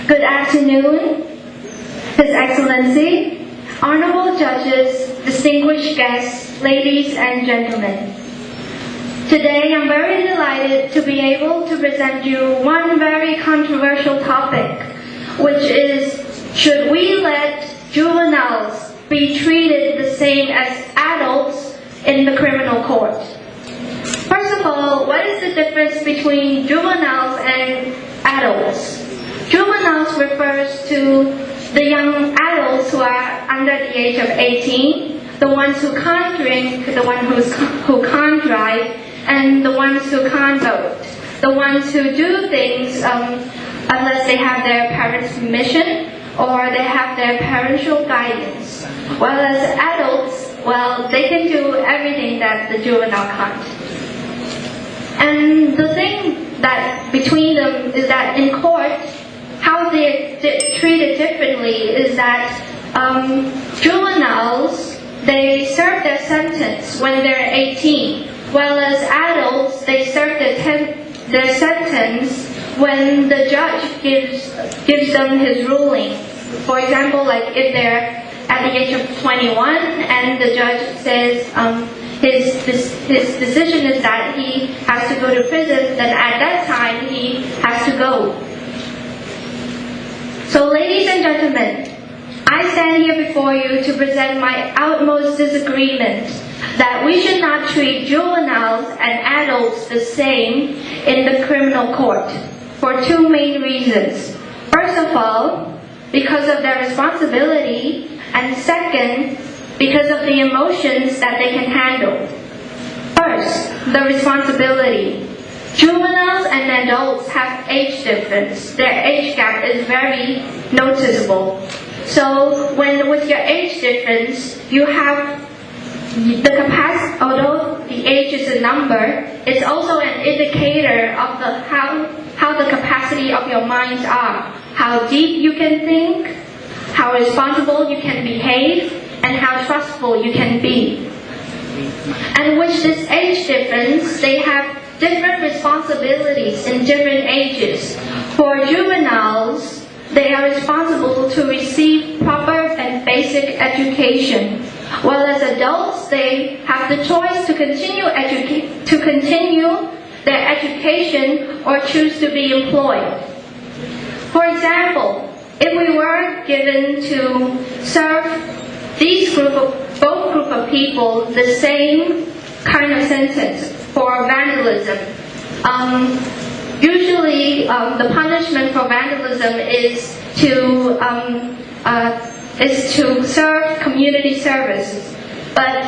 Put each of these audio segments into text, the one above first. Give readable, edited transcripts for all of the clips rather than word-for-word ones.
Good afternoon, His Excellency, honorable judges, distinguished guests, ladies and gentlemen. Today I'm very delighted to be able to present you one very controversial topic, which is, should we let juveniles be treated the same as adults in the criminal court? First of all, what is the difference between juveniles and adults? Juveniles refers to the young adults who are under the age of 18, the ones who can't drink, the ones who can't drive, and the ones who can't vote, the ones who do things unless they have their parents' permission or they have their parental guidance. Whereas adults, well, they can do everything that the juvenile can't. And the thing that between them is that in court, how they're treated differently is that juveniles, they serve their sentence when they're 18, while as adults, they serve their sentence when the judge gives them his ruling. For example, like if they're at the age of 21 and the judge says his decision is that he has to go to prison, then at that time he has to go. So ladies and gentlemen, I stand here before you to present my utmost disagreement that we should not treat juveniles and adults the same in the criminal court for two main reasons. First of all, because of their responsibility, and second, because of the emotions that they can handle. First, the responsibility. Juveniles and adults have age difference. Their age gap is very noticeable. So with your age difference, you have the capacity, although the age is a number, it's also an indicator of how the capacity of your minds are. How deep you can think, how responsible you can behave, and how trustful you can be. And with this age difference, they have different responsibilities in different ages. For juveniles, they are responsible to receive proper and basic education, while as adults, they have the choice to continue their education or choose to be employed. For example, if we were given to serve both group of people the same kind of sentence for vandalism, usually the punishment for vandalism is to serve community services. But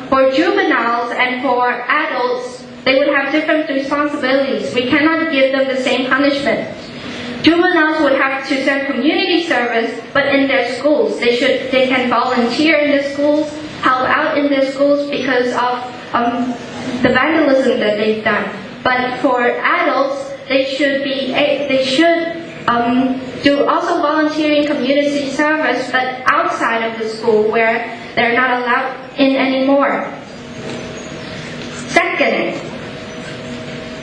for juveniles and for adults, they would have different responsibilities. We cannot give them the same punishment. Juveniles would have to serve community service, but in their schools. They can volunteer in their schools, help out in their schools because of the vandalism that they've done. But for adults, they should do also volunteering community service, but outside of the school where they're not allowed in anymore. Second,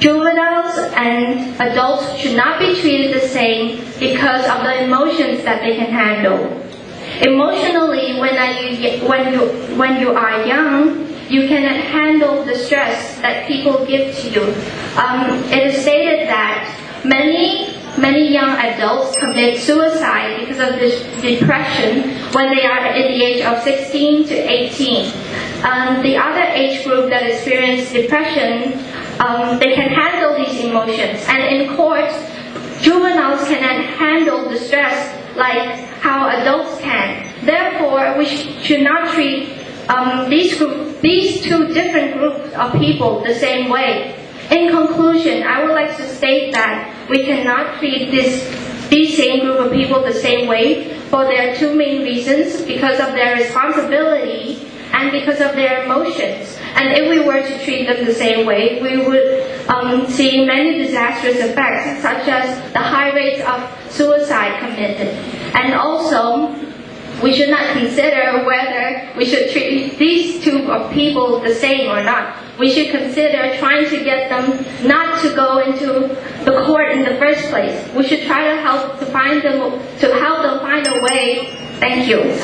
juveniles and adults should not be treated the same because of the emotions that they can handle. Emotionally, when you are young, you cannot handle the stress that people give to you. It is stated that many young adults commit suicide because of this depression when they are at the age of 16 to 18. The other age group that experience depression, they can handle these emotions. And in court, juveniles cannot handle the stress like how adults can. Therefore, we should not treat these two different groups of people the same way. In conclusion, I would like to state that we cannot treat these same group of people the same way for their two main reasons, because of their responsibility and because of their emotions. And if we were to treat them the same way, we would see many disastrous effects, such as the high rates of suicide committed. And also, we should not consider whether we should treat these two people the same or not. We should consider trying to get them not to go into the court in the first place. We should try to help them find a way. Thank you.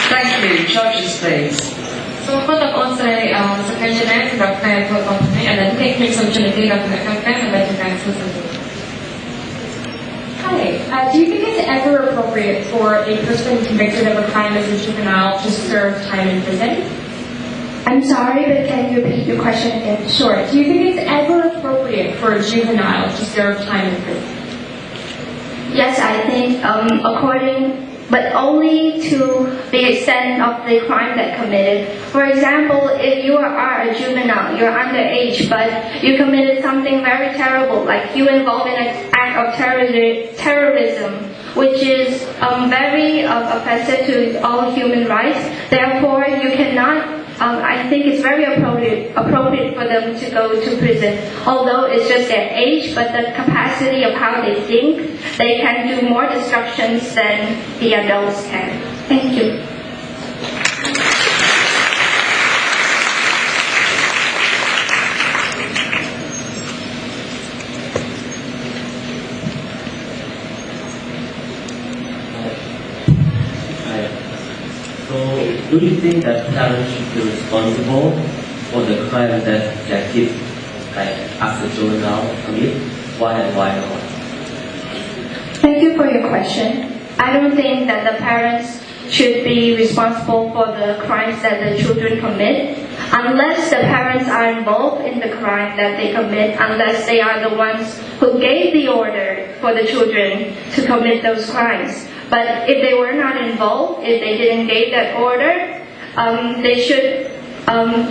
Thank you. Judges, please. So for the answer, secretary, Dr. Protonme, and then take responsibility of the campaign and then the Hi. Do you think it's ever appropriate for a person convicted of a crime as a juvenile to serve time in prison? I'm sorry, but can you repeat your question again? Sure. Do you think it's ever appropriate for a juvenile to serve time in prison? Yes, I think but only to the extent of the crime that committed. For example, if you are a juvenile, you're underage, but you committed something very terrible, like you involved in an act of terrorism, which is very offensive to all human rights. Therefore, you cannot. I think it's very appropriate for them to go to prison, although it's just their age, but the capacity of how they think, they can do more destructions than the adults can. Thank you. So, do you think that parents should be responsible for the crime that their kids, as a juvenile, commit? Why and why not? Thank you for your question. I don't think that the parents should be responsible for the crimes that the children commit, unless the parents are involved in the crime that they commit, unless they are the ones who gave the order for the children to commit those crimes. But if they were not involved, if they didn't give that order, they should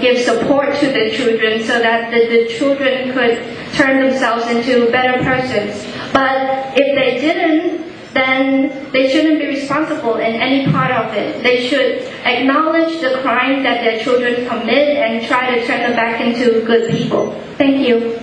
give support to the children so that the children could turn themselves into better persons. But if they didn't, then they shouldn't be responsible in any part of it. They should acknowledge the crime that their children commit and try to turn them back into good people. Thank you.